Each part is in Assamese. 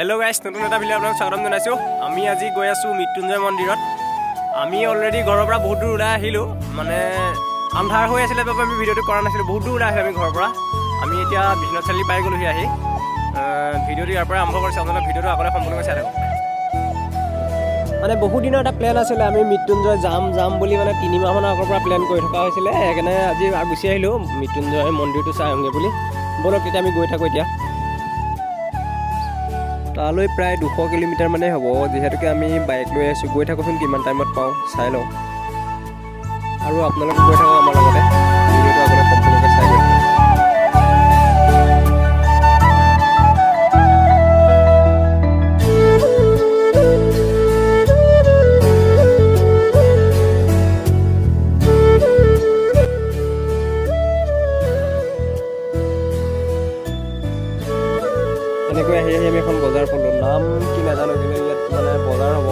हेलो गाइस, नতুन এটা ভিডিও আপোনাক স্বাগতম জনাইছো। আমি আজি গৈ আছো মৃত্যুঞ্জয় মন্দিৰত। আমি অলৰেডি ঘৰৰ পৰা বহুত দূৰ ওলাই আহিলো, মানে আন্ধাৰ হৈ আছিল বাবে আমি ভিডিওটো কৰা নাছিলো। বহুত দূৰ ওলাই আহিলো আমি ঘৰৰ পৰা। আমি এতিয়া বিশ্বনাথ চাৰিআলি পাই গ'লোহি আহি। ভিডিওটো ইয়াৰ পৰা আৰম্ভ কৰিছো, আপোনালোকে ভিডিওটো আগলৈ সম্পূৰ্ণকৈ চাই থাকক। মানে বহুত দিনৰ এটা প্লেন আছিলে, আমি মৃত্যুঞ্জয় যাম বুলি মানে 3 মাহমানৰ আগৰ পৰা প্লেন কৰি থকা হৈছিলে। সেইকাৰণে আজি গুচি আহিলো মৃত্যুঞ্জয় মন্দিৰটো চাই আহোঁগৈ বুলি। বলক তেতিয়া আমি গৈ থাকোঁ। এতিয়া তালৈ প্ৰায় 200 কিলোমিটাৰ মানে হ'ব, যিহেতুকে আমি বাইক লৈ আছোঁ। গৈ থাকোঁচোন, কিমান টাইমত পাওঁ চাই লওঁ, আৰু আপোনালোকে গৈ থাকক আমাৰ লগতে। ভিডিঅ'টো আগলৈ সম্পূৰ্ণকৈ চাই গৈ থাকক। এনেকৈ আহি আমি এখন বজাৰ পালোঁ, নাম কি নাজানো, কিন্তু ইয়াত মানে বজাৰ হ'ব।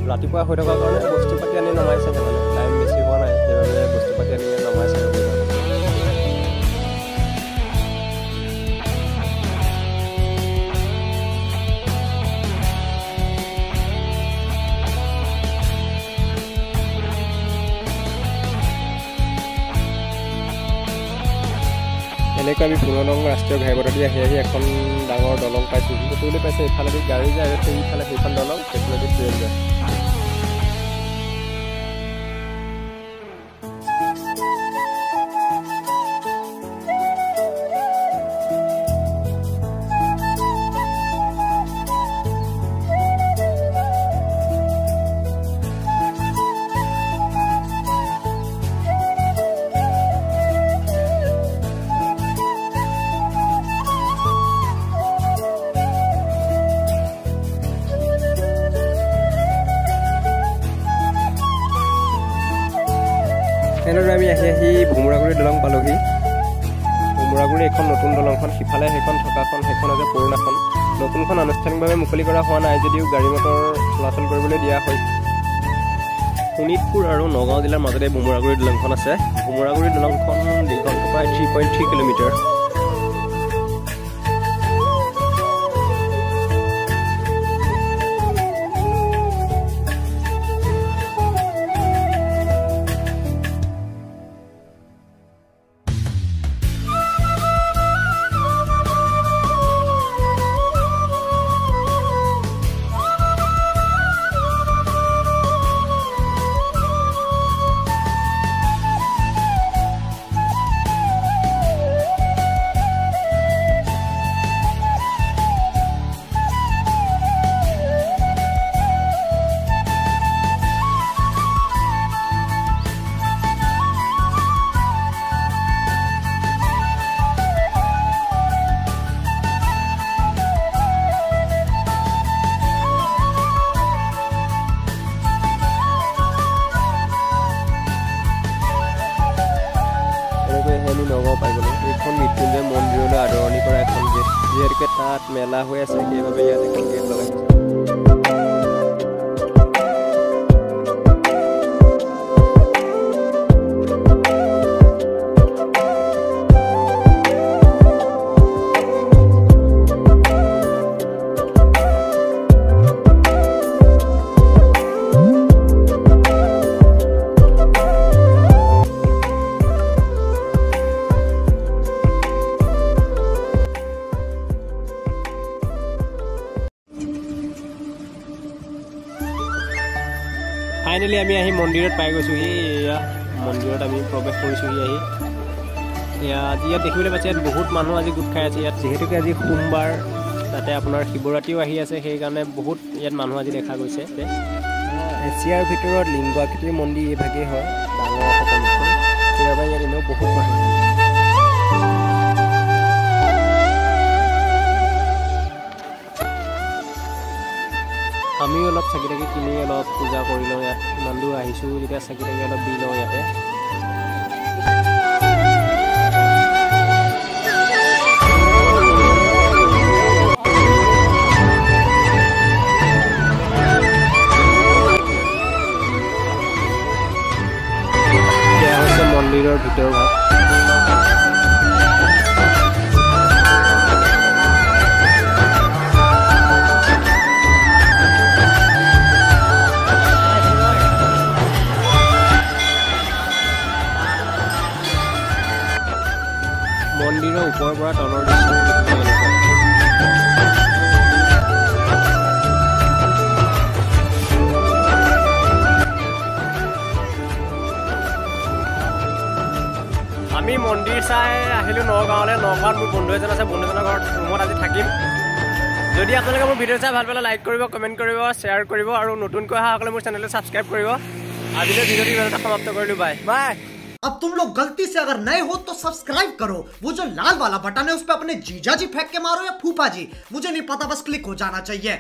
ৰাতিপুৱা হৈ থকাৰ কাৰণে বস্তু পাতি আনি নমাইছে, মানে টাইম বেছি হোৱা নাই, সেইবাবে বস্তু পাতি আনি নমাইছে। এনেকৈ আমি 15 নং ৰাষ্ট্ৰীয় ঘাইপথেদি আহি এখন ডাঙৰ দলং পাইছোঁ। দেখিবলৈ পাইছে, এইফালেদি গাড়ী যায় আৰু সেইফালে সেইখন দলং, সেইফালেদি ট্ৰেইন যায়। এনেদৰে আমি আহি ভোমোৰাগুৰি দলং পালোহি। ভোমোৰাগুৰি এখন নতুন দলংখন, সিফালে সেইখন থকাখন, সেইখন আছে পুৰণাখন। নতুনখন আনুষ্ঠানিকভাৱে মুকলি কৰা হোৱা নাই যদিও গাড়ী মটৰ চলাচল কৰিবলৈ দিয়া হৈছে। শোণিতপুৰ আৰু নগাঁও জিলাৰ মাজতে ভোমোৰাগুৰি দলংখন আছে। ভোমোৰাগুৰি দলংখন দীঘলটো প্ৰায় 3.3 কিলোমিটাৰ। আমি নগাঁও পাই গ'লোঁ। এইখন মৃত্যুঞ্জয় মন্দিৰলৈ আদৰণি কৰা এখন গেট, যিহেতুকে তাত মেলা হৈ আছে, সেইবাবে ইয়াত এখন গেট লগাইছে। ফাইনেলি আমি আহি মন্দিৰত পাই গৈছোঁহি। এয়া মন্দিৰত আমি প্ৰৱেশ কৰিছোঁহি আহি। ইয়াত দেখিবলৈ পাইছে, ইয়াত বহুত মানুহ আজি গোট খাই আছে। ইয়াত যিহেতুকে আজি সোমবাৰ, তাতে আপোনাৰ শিৱৰাত্ৰিও আহি আছে, সেইকাৰণে বহুত ইয়াত মানুহ আজি দেখা গৈছে। এছিয়াৰ ভিতৰত লিংগ আকৃতিৰ মন্দিৰ এইভাগেই হয়, ডাঙৰ সকলোতকৈ। সেইবাবে ইয়াত এনেও বহুত মানুহ। আমি অলপ চাকি তাকি কিনি অলপ পূজা কৰি লওঁ। ইয়াত ইমান দূৰ আহিছোঁ যেতিয়া চাকি তাকি অলপ দি লওঁ ইয়াতে। এয়া হৈছে মন্দিৰৰ ভিতৰ ভাগ। মন্দিৰৰ ওপৰৰ পৰা তলৰ দৃশ্য আমি মন্দিৰ চাই আহিলোঁ নগাঁৱলৈ। নগাঁৱত মোৰ বন্ধু এজন আছে, বন্ধুজনৰ ঘৰত ৰুমত আজি থাকিম। যদি আপোনালোকে মোৰ ভিডিঅ' চাই ভাল পালে লাইক কৰিব, কমেণ্ট কৰিব, শ্বেয়াৰ কৰিব আৰু নতুনকৈ অহাসকলে মোৰ চেনেলটো ছাবস্ক্ৰাইব কৰিব। আজিলৈ ভিডিঅ'টো ইমানতে সমাপ্ত কৰিলোঁ। Bye bye. अब तुम लोग गलती से अगर नए हो तो सब्सक्राइब करो। वो जो लाल वाला बटन है उस पर अपने जीजा जी फेंक के मारो या फूफा जी, मुझे नहीं पता, बस क्लिक हो जाना चाहिए।